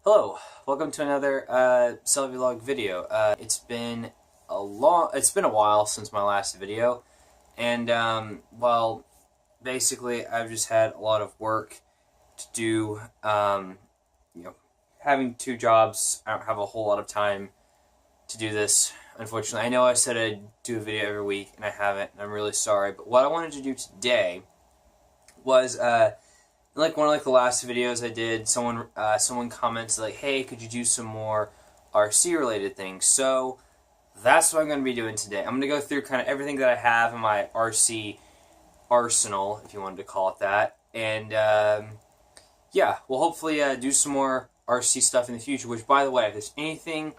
Hello, welcome to another Vlog video. It's been a while since my last video, and well, basically I've just had a lot of work to do. Having two jobs, I don't have a whole lot of time to do this. Unfortunately, I know I said I'd do a video every week, and I haven't, and I'm really sorry. But what I wanted to do today was like one of the last videos I did, someone commented like, "Hey, could you do some more RC related things?" So that's what I'm going to be doing today. I'm going to go through kind of everything that I have in my RC arsenal, if you wanted to call it that, and yeah, we'll hopefully do some more RC stuff in the future. Which, by the way, if there's anything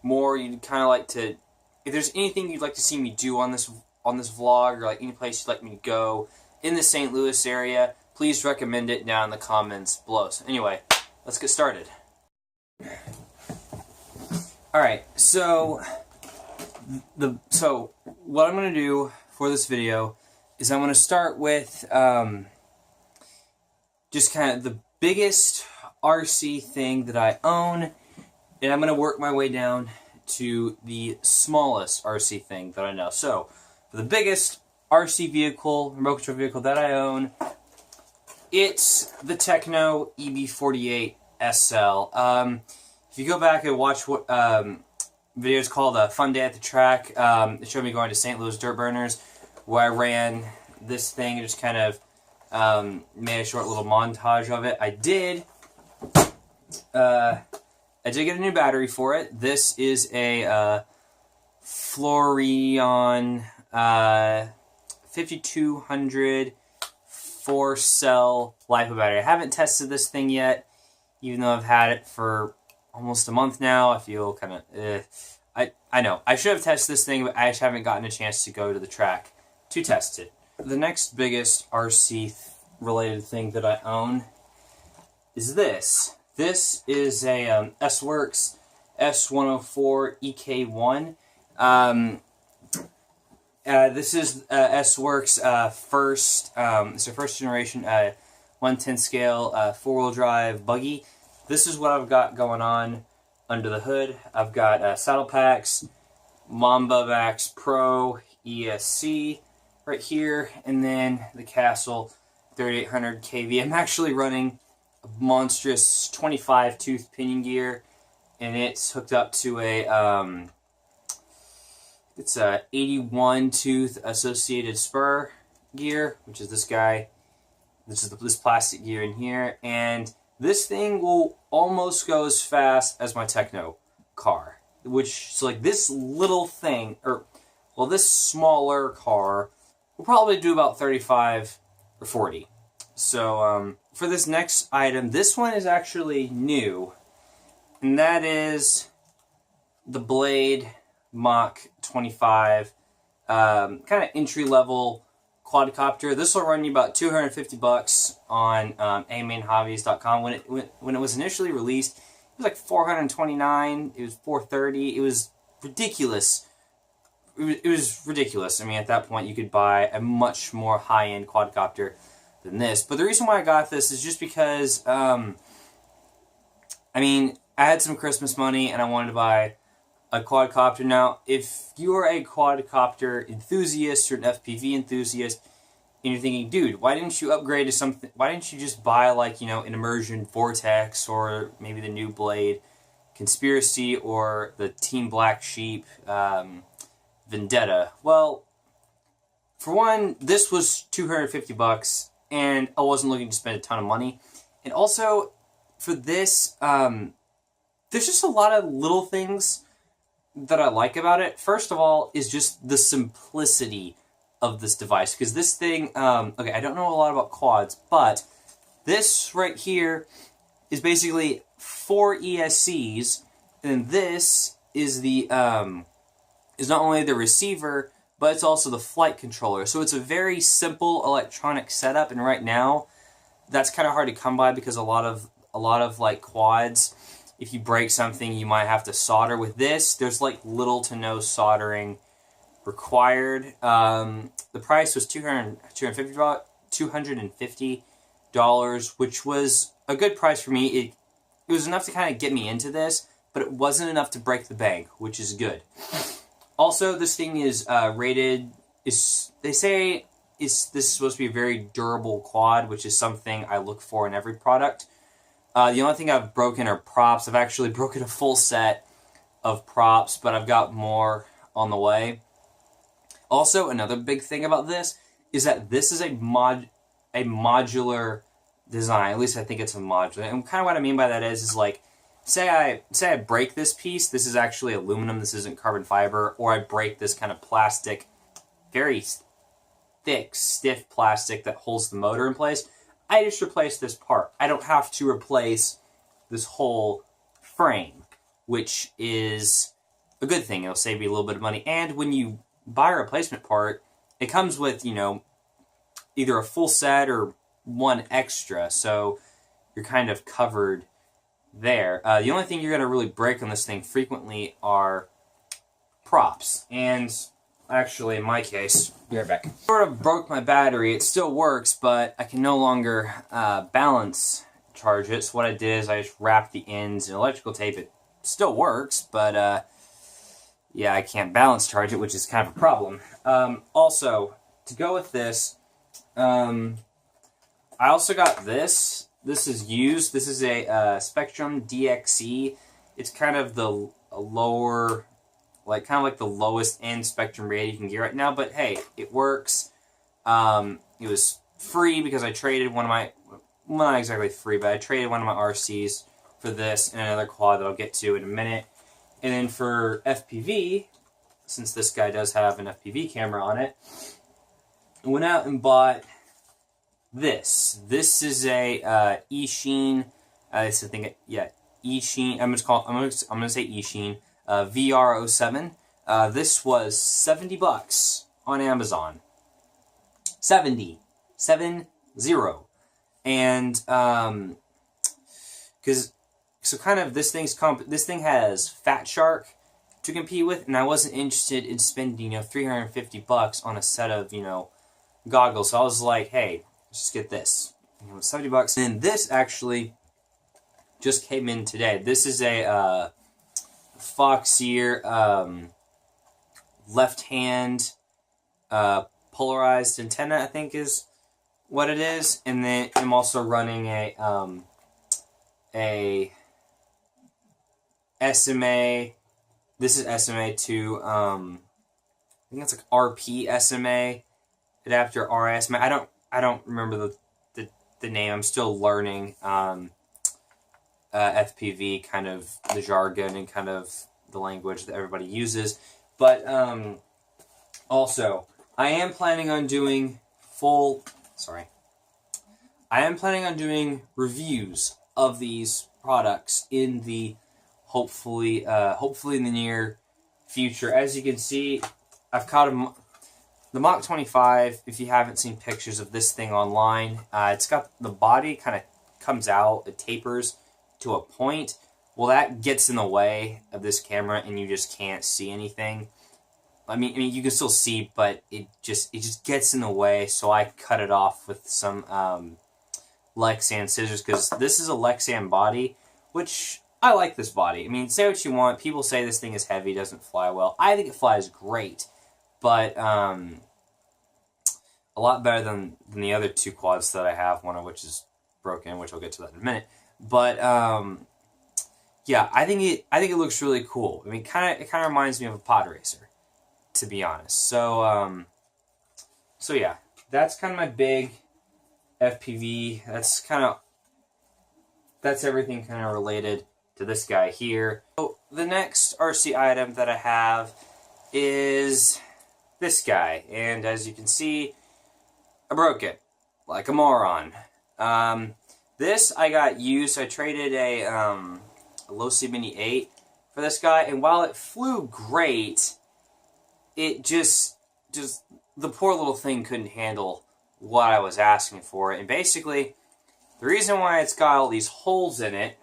more you'd kind of like to, if there's anything you'd like to see me do on this vlog, or like any place you'd like me to go in the St. Louis area, please recommend it down in the comments below. So anyway, let's get started. Alright, so what I'm going to do for this video is I'm going to start with just kind of the biggest RC thing that I own, and I'm going to work my way down to the smallest RC thing that I know. So, for the biggest RC vehicle, remote control vehicle that I own, it's the Techno EB48 SL. If you go back and watch what videos called Fun Day at the Track, it showed me going to St. Louis Dirt Burners, where I ran this thing and just kind of made a short little montage of it. I did get a new battery for it. This is a Florion 5200 4-cell LiPo battery. I haven't tested this thing yet, even though I've had it for almost a month now. I feel kind of, I know. I should have tested this thing, but I just haven't gotten a chance to go to the track to test it. The next biggest RC-related thing that I own is this. This is a S-Works S104 EK1. This is S-Works it's their first generation 1/10 scale 4-wheel drive buggy. This is what I've got going on under the hood. I've got saddle packs, Mamba Max Pro ESC right here, and then the Castle 3800 kV. I'm actually running a monstrous 25 tooth pinion gear, and it's hooked up to a it's a 81 tooth associated spur gear, which is this guy. This is this plastic gear in here, and this thing will almost go as fast as my Techno car. So like this little thing, this smaller car will probably do about 35 or 40. So for this next item, this one is actually new, and that is the Blade Mach 25, kind of entry-level quadcopter. This will run you about $250 on amainhobbies.com. When it was initially released, it was like $429. It was $430. It was ridiculous. It was ridiculous. I mean, at that point, you could buy a much more high-end quadcopter than this. But the reason why I got this is just because, I mean, I had some Christmas money and I wanted to buy a quadcopter. Now, if you're a quadcopter enthusiast or an FPV enthusiast, and you're thinking, dude, why didn't you upgrade to something? Why didn't you just buy, like, you know, an Immersion Vortex, or maybe the new Blade Conspiracy, or the Team Black Sheep Vendetta? Well, for one, this was $250, and I wasn't looking to spend a ton of money. And also, for this, there's just a lot of little things that I like about it. First of all is just the simplicity of this device, because this thing, okay, I don't know a lot about quads, but this right here is basically 4 ESCs, and this is the is not only the receiver, but it's also the flight controller. So it's a very simple electronic setup, and right now that's kind of hard to come by, because a lot of like quads, if you break something, you might have to solder. With this, there's like little to no soldering required. The price was $250, which was a good price for me. it was enough to kind of get me into this, but it wasn't enough to break the bank, which is good. Also, this thing is rated, they say this is supposed to be a very durable quad, which is something I look for in every product. The only thing I've broken are props. I've actually broken a full set of props, but I've got more on the way. Also, another big thing about this is that this is a modular design. At least I think it's a modular. And kind of what I mean by that is like, say I break this piece. This is actually aluminum. This isn't carbon fiber. Or I break this kind of plastic, very thick, stiff plastic that holds the motor in place. I just replace this part. I don't have to replace this whole frame, which is a good thing. It'll save you a little bit of money. And when you buy a replacement part, it comes with, you know, either a full set or one extra. So you're kind of covered there. The only thing you're going to really break on this thing frequently are props. And actually, in my case, be right back. Sort of broke my battery. It still works, but I can no longer balance charge it. So what I did is I just wrapped the ends in electrical tape. It still works, but yeah, I can't balance charge it, which is kind of a problem. Also, to go with this, I also got this. This is used. This is a Spectrum DXE. It's kind of the lower, like kind of like the lowest end Spectrum radio you can get right now. But hey, it works. It was free because I traded one of my, well, not exactly free, but I traded one of my RCs for this and another quad that I'll get to in a minute. And then for FPV, since this guy does have an FPV camera on it, I went out and bought this. This is a eSheen. It's a thing. Yeah, eSheen. I'm gonna say eSheen VR-07. This was $70 on Amazon. 70, 7-0, and because. So kind of this thing has Fat Shark to compete with, and I wasn't interested in spending, you know, $350 on a set of, you know, goggles. So I was like, hey, let's just get this. You know, $70. And this actually just came in today. This is a Foxeer left-hand polarized antenna, I think is what it is. And then I'm also running a SMA. This is SMA to I think it's like RP SMA adapter, RS. I don't remember the name. I'm still learning FPV, kind of the jargon and kind of the language that everybody uses. But also, I am planning on doing reviews of these products in the hopefully in the near future. As you can see, I've caught the Mach 25. If you haven't seen pictures of this thing online, it's got the body kind of comes out, it tapers to a point. Well, that gets in the way of this camera, and you just can't see anything. I mean, you can still see, but it just gets in the way. So I cut it off with some Lexan scissors, because this is a Lexan body, which I like this body. I mean, say what you want. People say this thing is heavy, doesn't fly well. I think it flies great, but a lot better than the other two quads that I have, one of which is broken, which I'll get to that in a minute. But yeah, I think it looks really cool. I mean, it kind of reminds me of a pod racer, to be honest. So so yeah, that's kind of my big FPV. That's everything kind of related to this guy here. So the next RC item that I have is this guy, and as you can see, I broke it like a moron. This I got used. I traded a Losi Mini 8 for this guy, and while it flew great, it just the poor little thing couldn't handle what I was asking for it. And basically, the reason why it's got all these holes in it,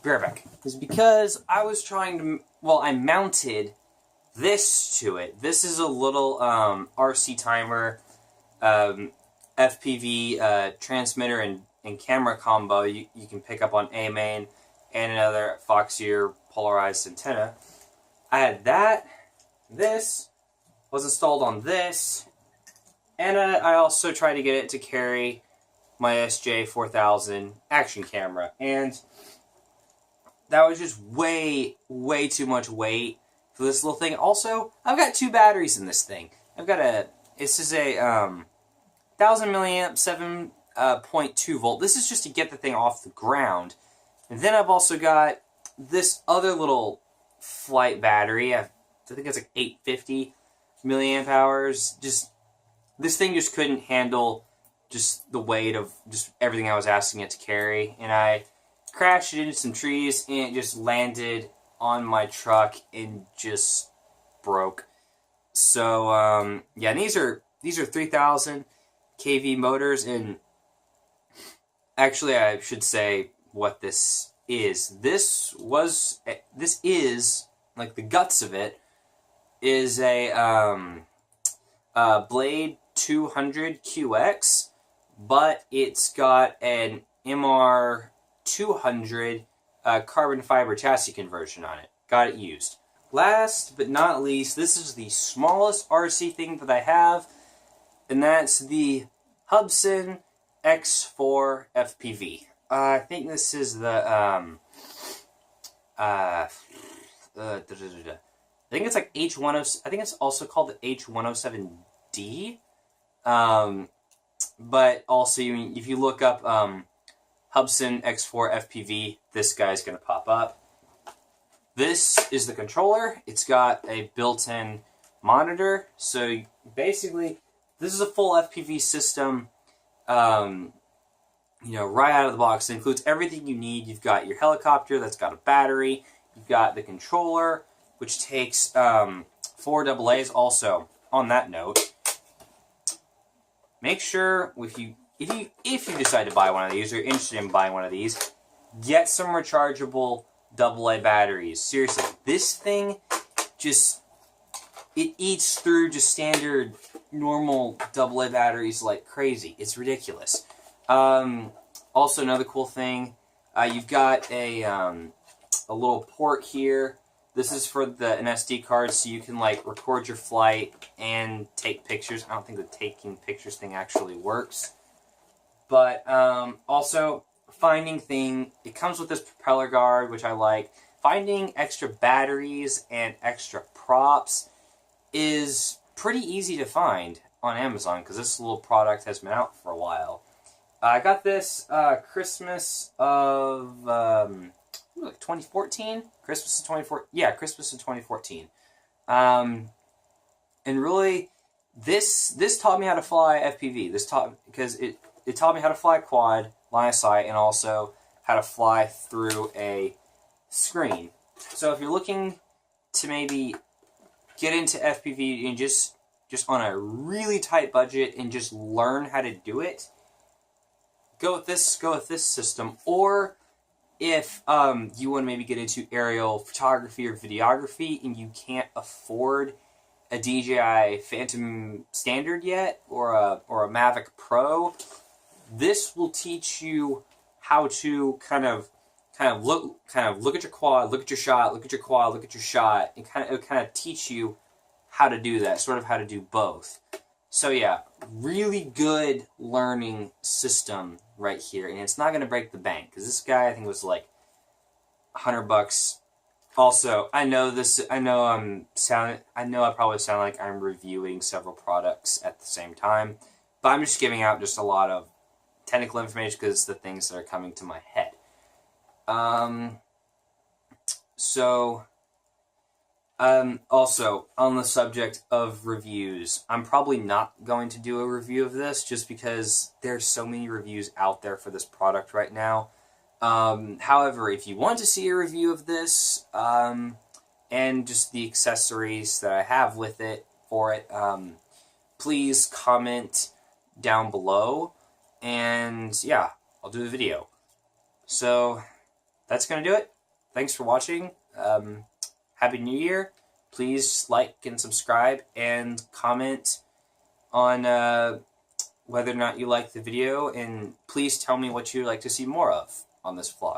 be right back, is because I was trying to, well, I mounted this to it. This is a little RC timer, FPV transmitter and and camera combo, you can pick up on A main and another Foxier polarized antenna. I had that. This was installed on this, and I also tried to get it to carry my SJ4000 action camera, and that was just way too much weight for this little thing. Also, I've got 2 batteries in this thing. This is a 1000 milliamp 7.2 volt. This is just to get the thing off the ground. And then I've also got this other little flight battery. I think it's like 850 milliamp hours. This thing just couldn't handle just the weight of just everything I was asking it to carry, and I crashed it into some trees, and it just landed on my truck and just broke. So yeah, and these are 3000 kV motors, and actually I should say what this is. This is like the guts of it is a Blade 200 QX, but it's got an MR 200 carbon fiber chassis conversion on it. Got it used. Last but not least, this is the smallest RC thing that I have, and that's the Hubsan X4 FPV. I think this is the I think it's like H10. I think it's also called the H107D. But also, if you look up Hubsan X4 FPV, this guy's going to pop up. This is the controller. It's got a built-in monitor. So basically, this is a full FPV system. Right out of the box. It includes everything you need. You've got your helicopter that's got a battery. You've got the controller, which takes 4 AA's. Also, on that note, make sure if you decide to buy one of these or you're interested in buying one of these, get some rechargeable AA batteries. Seriously, this thing it eats through just standard normal AA batteries like crazy. It's ridiculous. Also, another cool thing, you've got a little port here. This is for an SD card, so you can like record your flight and take pictures. I don't think the taking pictures thing actually works. But also, it comes with this propeller guard, which I like. Finding extra batteries and extra props is pretty easy to find on Amazon, because this little product has been out for a while. I got this Christmas of 2014? Christmas of 2014? Yeah, Christmas of 2014. And really, this taught me how to fly FPV. Because it taught me how to fly quad, line of sight, and also how to fly through a screen. So if you're looking to maybe get into FPV and just on a really tight budget and just learn how to do it, go with this system. Or if you want to maybe get into aerial photography or videography and you can't afford a DJI Phantom Standard yet, or a Mavic Pro, this will teach you how to kind of look at your quad, look at your shot, look at your quad, look at your shot, and it'll kind of teach you how to do that, sort of how to do both. So yeah, really good learning system right here, and it's not going to break the bank, because this guy, I think, was like $100. Also, I know I probably sound like I'm reviewing several products at the same time, but I'm just giving out just a lot of technical information because it's the things that are coming to my head. Also, on the subject of reviews, I'm probably not going to do a review of this just because there's so many reviews out there for this product right now. However, if you want to see a review of this, and just the accessories that I have with it, please comment down below, and yeah, I'll do a video. So, that's going to do it. Thanks for watching. Happy New Year. Please like and subscribe and comment on whether or not you like the video, and please tell me what you'd like to see more of on this vlog.